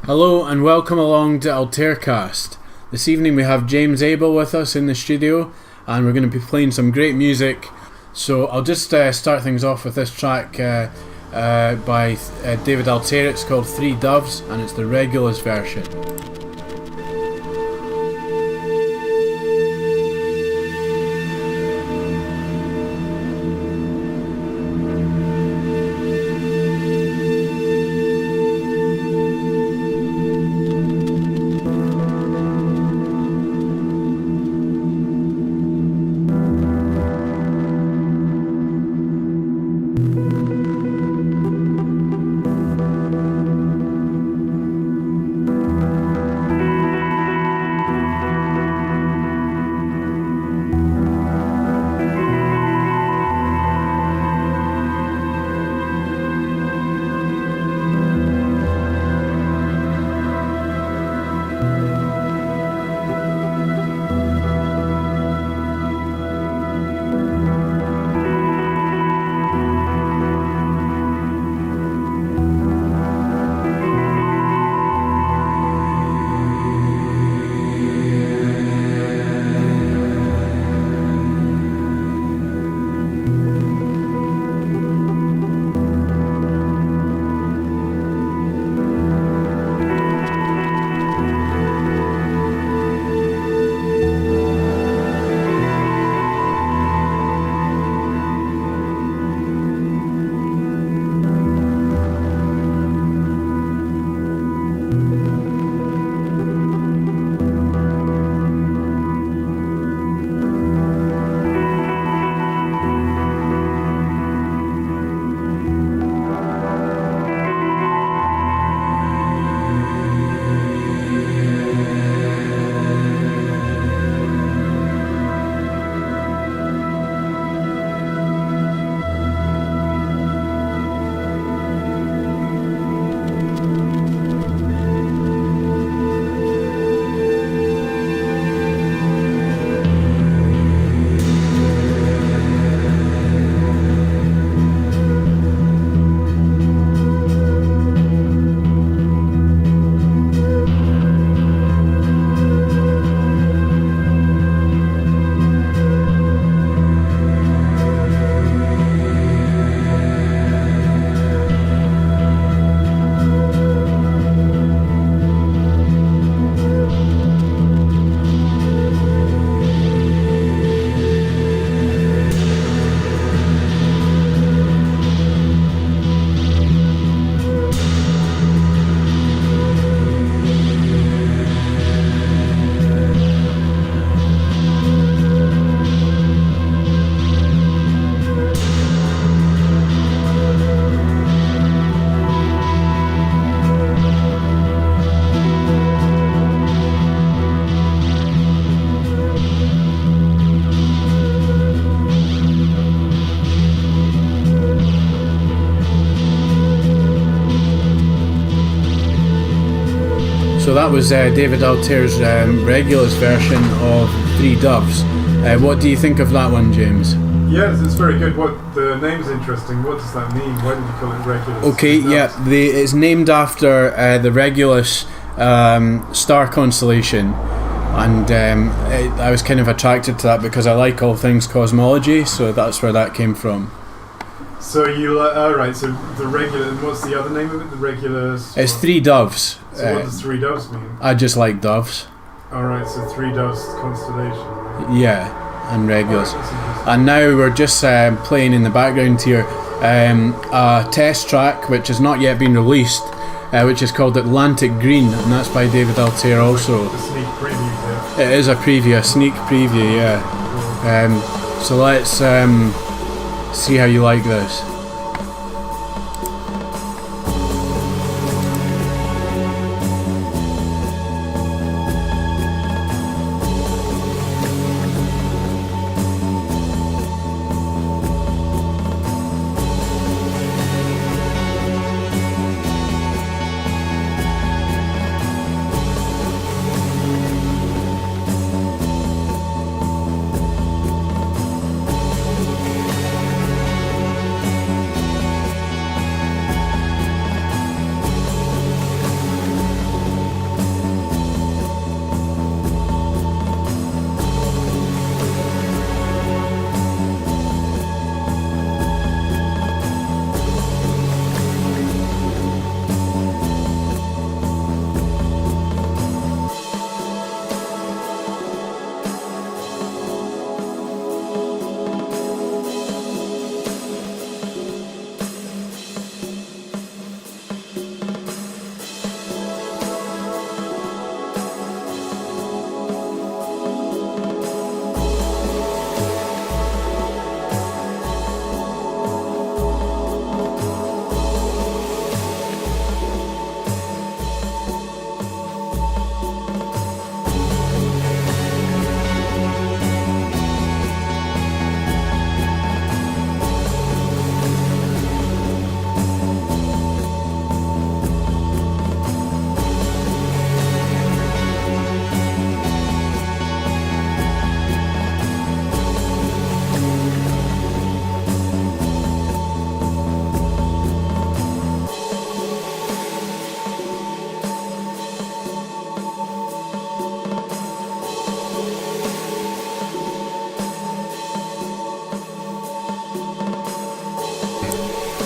Hello and welcome along to Altaircast. This evening we have James Abel with us in the studio and we're going to be playing some great music. So I'll just start things off with this track by David Altair. It's called Three Doves and it's the Regulus version. So that was David Altair's Regulus version of Three Doves. What do you think of that one, James? Yes, it's very good. The name's interesting. What does that mean? Why did you call it Regulus? Okay, yeah, it's named after the Regulus star constellation, and I was kind of attracted to that because I like all things cosmology, so that's where that came from. So you right? So the Regulus. And what's the other name of it? The Regulus. It's Three Doves. So what does Three Doves mean? I just like doves. All right. So Three Doves constellation. Right? Yeah, and Regulus. Right, and now we're just playing in the background here a test track which has not yet been released, which is called Atlantic Green, and that's by David Altair also. A sneak preview. It is a sneak preview, yeah. So let's see how you like this.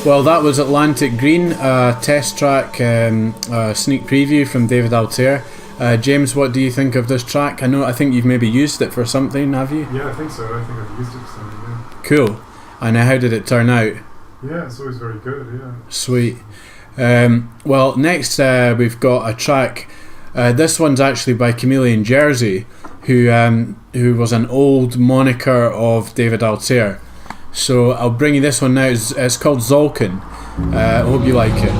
Well, that was Atlantic Green, a test track, sneak preview from David Altair. James, what do you think of this track? I think you've maybe used it for something, have you? Yeah, I think so. I think I've used it for something, yeah. Cool. And how did it turn out? Yeah, it's always very good, yeah. Sweet. Well, next we've got a track. This one's actually by Chameleon Jersey, who was an old moniker of David Altair. So I'll bring you this one now. It's called Zolkin. I hope you like it.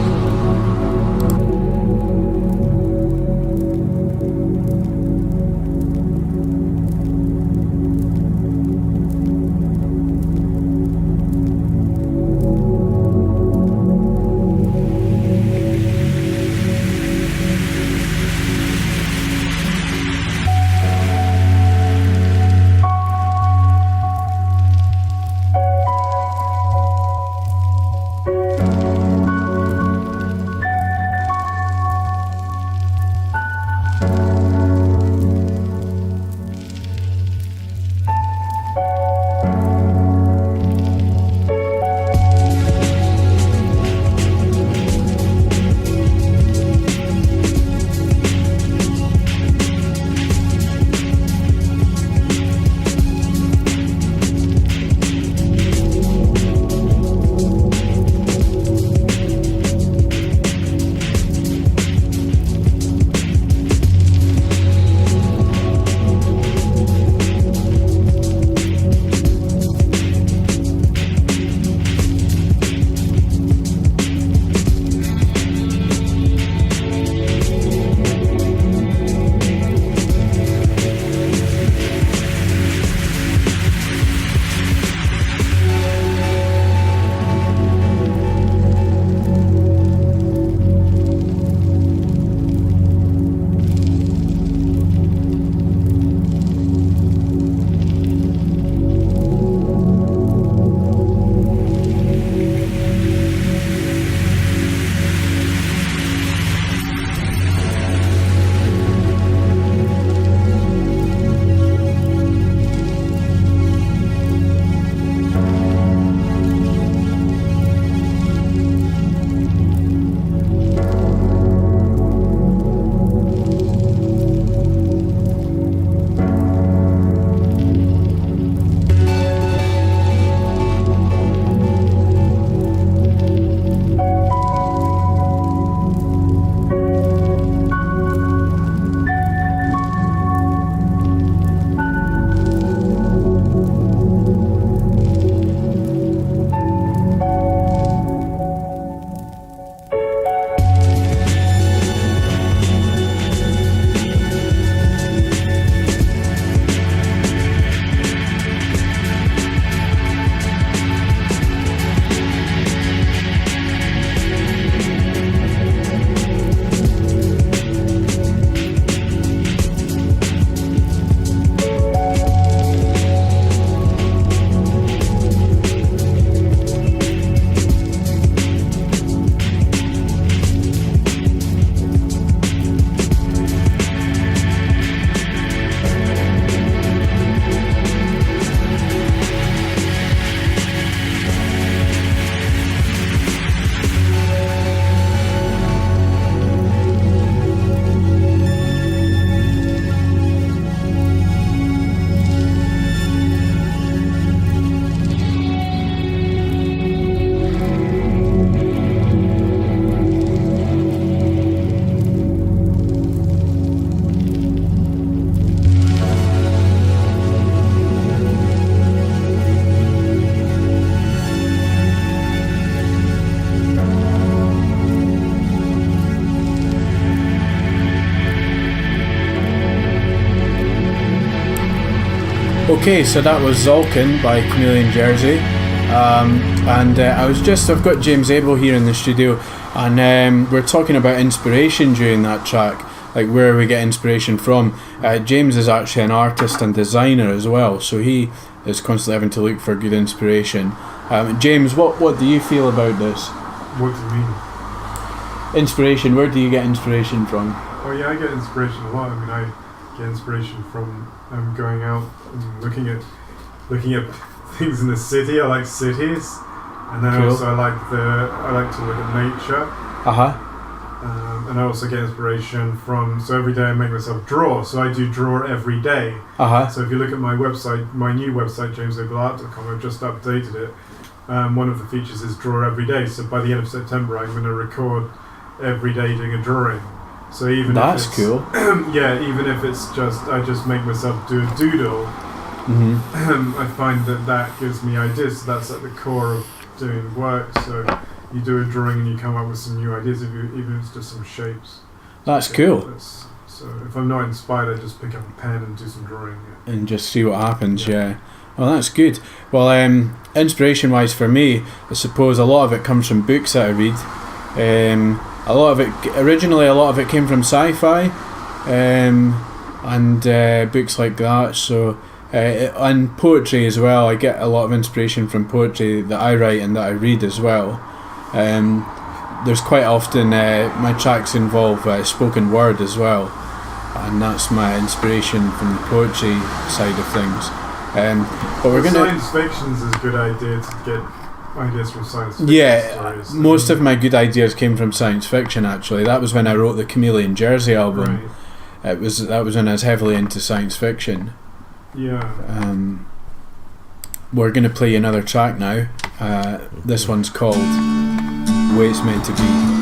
Okay, so that was Zolkin by Chameleon Jersey, I've got James Abel here in the studio, and we're talking about inspiration during that track, like where we get inspiration from. James is actually an artist and designer as well, so he is constantly having to look for good inspiration. James, what do you feel about this? What do you mean? Inspiration, where do you get inspiration from? Oh yeah, I get inspiration a lot. I mean, I get inspiration from going out and looking at things in the city. I like cities, And then Cool. also I like to look at nature. And I also get inspiration from, so every day I make myself draw, so I do draw every day. So if you look at my website, my new website, jamesableart.com, I've just updated it. One of the features is draw every day, so by the end of September I'm going to record every day doing a drawing. So even That's if it's, cool. yeah, even if it's just, I just make myself do a doodle, I find that gives me ideas, so that's at the core of doing work. So you do a drawing and you come up with some new ideas, even if it's just some shapes. That's cool. So if I'm not inspired, I just pick up a pen and do some drawing. Yeah. And just see what happens, yeah. Well, that's good. Well, inspiration-wise for me, I suppose a lot of it comes from books that I read. A lot of it came from sci-fi, and books like that. So, and poetry as well. I get a lot of inspiration from poetry that I write and that I read as well. There's quite often my tracks involve spoken word as well, and that's my inspiration from the poetry side of things. But we're gonna. Science fiction is a good idea to get ideas from science fiction. Yeah, stories. most of my good ideas came from science fiction. Actually, that was when I wrote the Chameleon Jersey album. Right. That was when I was heavily into science fiction. Yeah. We're gonna play another track now. This one's called "Way It's Meant to Be."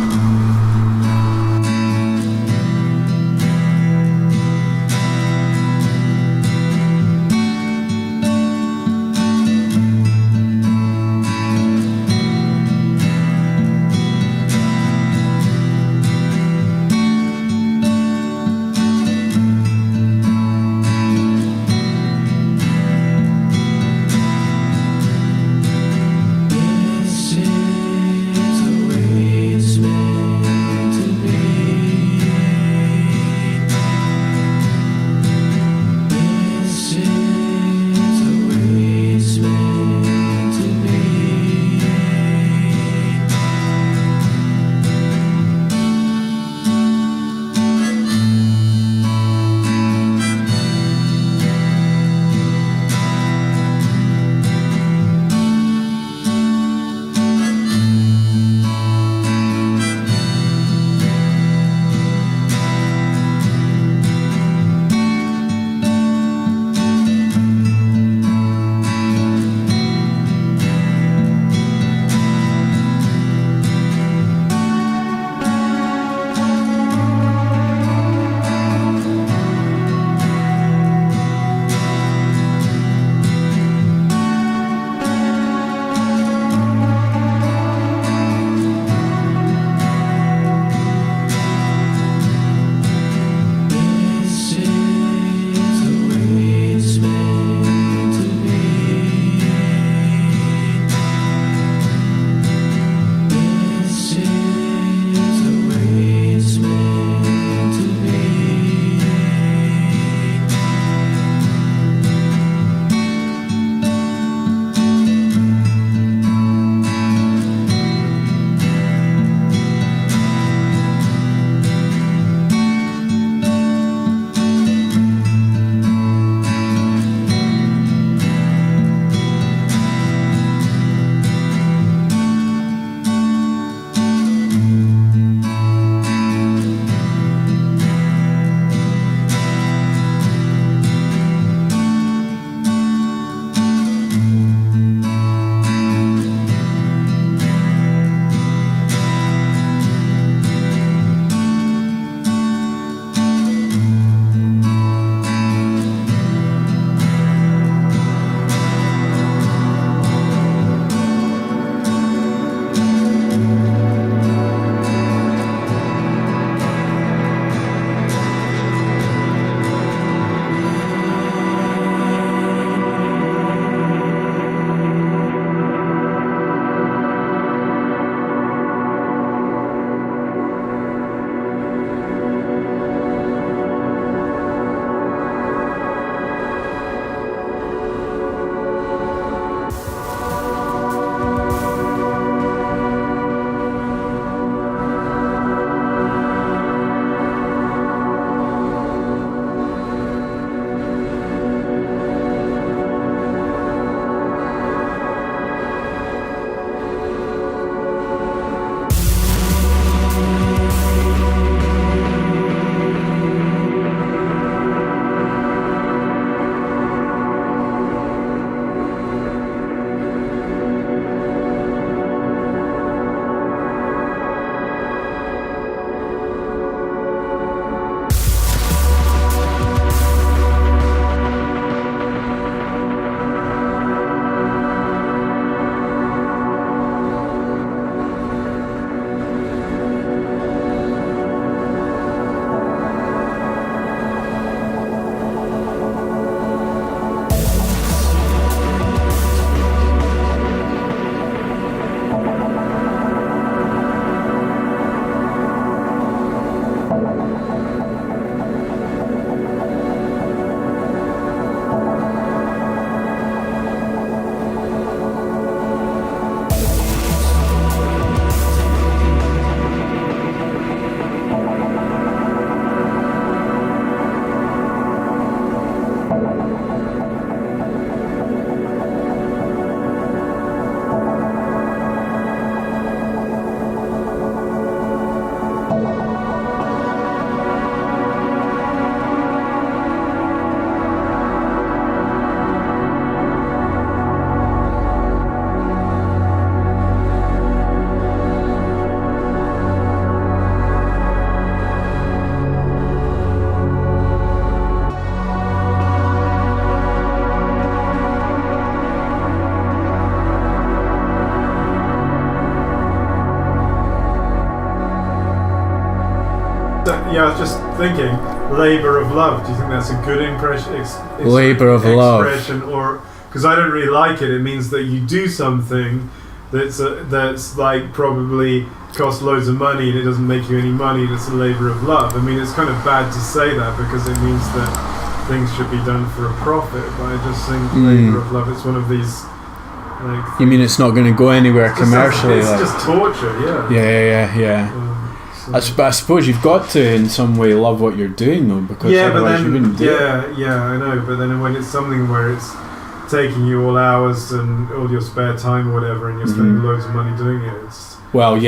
This is the way it's meant I was just thinking, labour of love. Do you think that's a good expression? Labour of love. Or because I don't really like it. It means that you do something that's like probably costs loads of money and it doesn't make you any money. And it's a labour of love. I mean, it's kind of bad to say that because it means that things should be done for a profit. But I just think labour of love. It's one of these. You mean it's not going to go anywhere commercially? It's just torture, yeah. Yeah. I suppose you've got to, in some way, love what you're doing, though, because otherwise you wouldn't do it. Yeah, I know. But then when it's something where it's taking you all hours and all your spare time or whatever, and you're spending loads of money doing it, So, I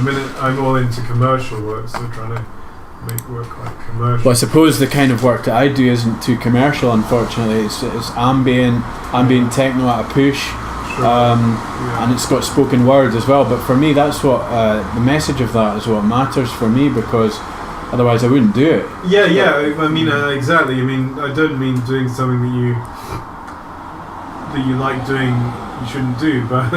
mean, I'm all into commercial work, so trying to make work quite commercial. Well, I suppose the kind of work that I do isn't too commercial, unfortunately. It's ambient techno at a push, and it's got spoken word as well. But for me, that's what the message of that is what matters for me, because otherwise I wouldn't do it. I mean, exactly. I mean, I don't mean doing something that you like doing. You shouldn't do, but.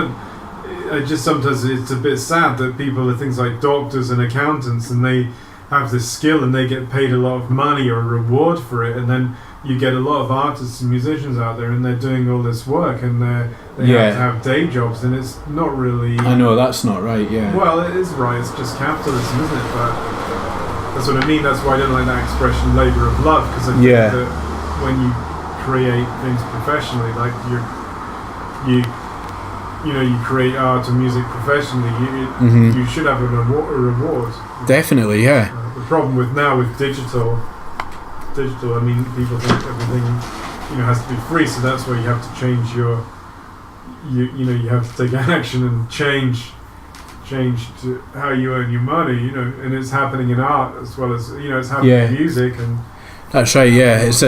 I just sometimes it's a bit sad that people are things like doctors and accountants, and they have this skill and they get paid a lot of money or a reward for it, and then you get a lot of artists and musicians out there and they're doing all this work and they have to have day jobs, and it's not really. I know that's not right. Yeah. Well, it is right. It's just capitalism, isn't it? But that's what I mean. That's why I don't like that expression, labour of love, because I think that when you create things professionally, like you create art and music professionally, you should have a reward. Definitely, yeah. The problem with digital, I mean, people think everything, has to be free, so that's why you have to change you have to take action and change to how you earn your money, and it's happening in art as well as, it's happening in music. And that's right, it's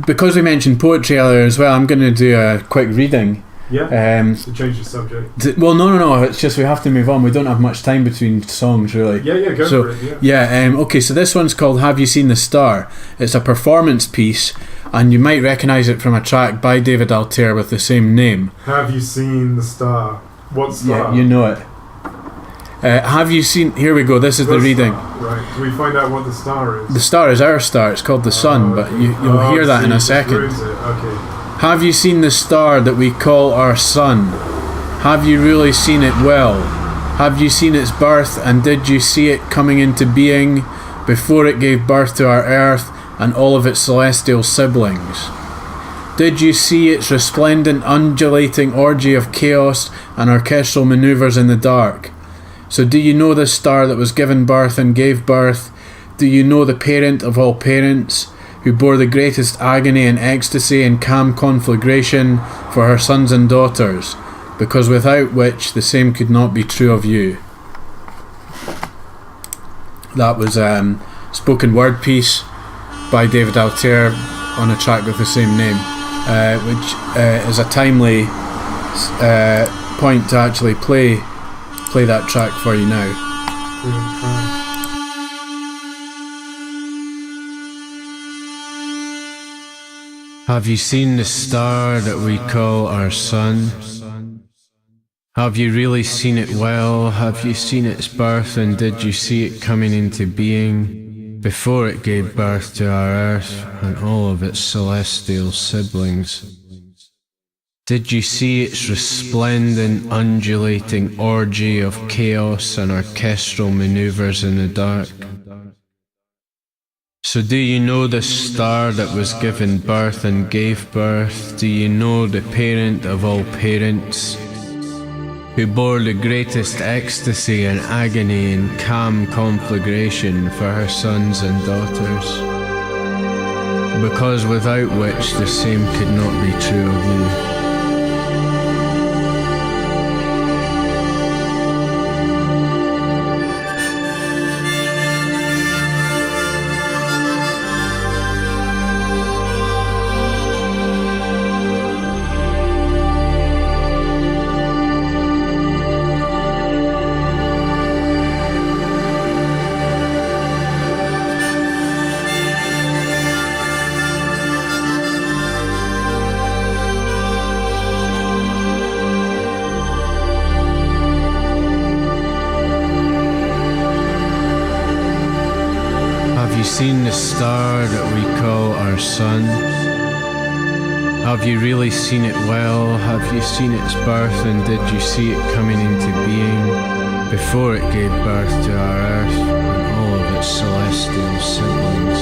because we mentioned poetry earlier as well, I'm going to do a quick reading. To change the subject. No. It's just we have to move on. We don't have much time between songs, really. Go for it. Okay, so this one's called "Have You Seen the Star?" It's a performance piece, and you might recognise it from a track by David Altair with the same name. Have you seen the star? What star? Yeah, you know it. Have you seen? Here we go. This is the reading. Right. Do we find out what the star is? The star is our star. It's called the sun, but you'll hear that in a second. Okay. Have you seen the star that we call our sun? Have you really seen it well? Have you seen its birth, and did you see it coming into being before it gave birth to our earth and all of its celestial siblings? Did you see its resplendent undulating orgy of chaos and orchestral maneuvers in the dark? So do you know the star that was given birth and gave birth? Do you know the parent of all parents, who bore the greatest agony and ecstasy and calm conflagration for her sons and daughters, because without which the same could not be true of you? That was a spoken word piece by David Altair on a track with the same name, which is a timely point to actually play that track for you now. Have you seen the star that we call our sun? Have you really seen it well? Have you seen its birth, and did you see it coming into being before it gave birth to our earth and all of its celestial siblings? Did you see its resplendent, undulating orgy of chaos and orchestral maneuvers in the dark? So do you know the star that was given birth and gave birth? Do you know the parent of all parents, who bore the greatest ecstasy and agony and calm conflagration for her sons and daughters? Because without which the same could not be true of you. Have you seen the star that we call our sun? Have you really seen it well? Have you seen its birth, and did you see it coming into being before it gave birth to our earth and all of its celestial siblings?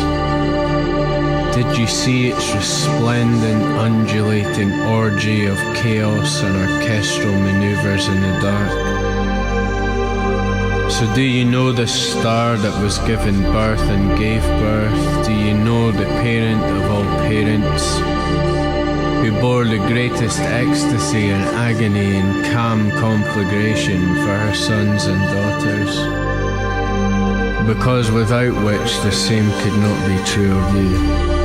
Did you see its resplendent, undulating orgy of chaos and orchestral maneuvers in the dark? So do you know the star that was given birth and gave birth? Do you know the parent of all parents, who bore the greatest ecstasy and agony in calm conflagration for her sons and daughters? Because without which the same could not be true of you.